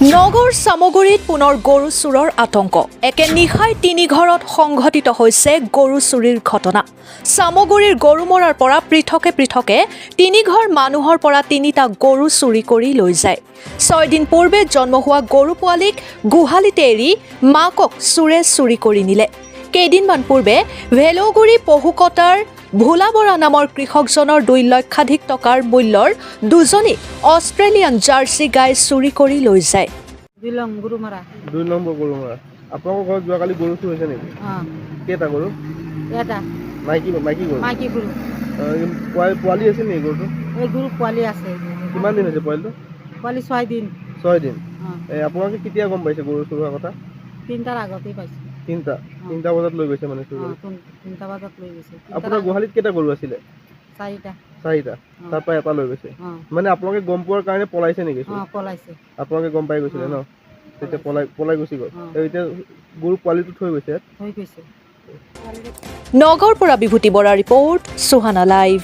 নগৰ সামগুৰিত পুনৰ গৰু চুৰৰ আতংক একে নিশাই তিনি ঘৰত সংঘটিত হৈছে গৰু চুৰিৰ ঘটনা সামগুৰিৰ গৰু মৰাৰ পৰা পৃথকে তিনি ঘৰ মানুহৰ পৰা তিনিটা গৰু চুৰি কৰি লৈ যায় 6 দিন পূৰ্বে জন্ম হোৱা গৰু পোৱালিক গুহালিতে এৰি মাকক চুৰে চুৰি কৰি নিলে কেইদিনমান পূৰ্বে ভেলগুৰি পহুকটাৰ ভোলা বৰা নামৰ কৃষকজনৰ 2 লক্ষাধিক টকাৰ মূল্যৰ দুজনী অষ্ট্ৰেলিয়ান জাৰ্সি গাই চুৰি কৰি লৈ যায় 2 নম্বৰ গৰু মাৰা আপোনালোকৰ ঘৰত যোৱাকালি গৰু চুৰ হৈছে নেকি কেইটা গৰু এটা মাইকী গৰু পোৱালি আছে নেকি গৰুটো এই গৰু পোৱালি আছে কিমান দিন হৈছে পোৱালিটো পোৱালি 6 দিন আপোনালোকে কেতিয়া গম পাইছে গৰু চুৰ হোৱাৰ কথা 3টাৰ আগতেই পাইছে 3টা বজাত লৈ গৈছে মানে চুৰ 3টা বজাত লৈ গৈছে আপোনাৰ গোহালিত কেইটা গৰু আছিলে 4টা তাৰ পৰা এটা লৈ গৈছে মানে আপোনালোকে গম পোৱাৰ কাৰণে পলাইছে নেকি পলাইছে আপোনালোকে গম পাই গৈছিলে ন তেতিয়া পলাই গুচি গ'ল এতিয়া গৰু পোৱালিটো থৈ গৈছে নগৰ পৰা বিভূতি বৰা ৰিপৰ্ট সুহানা লাইভ।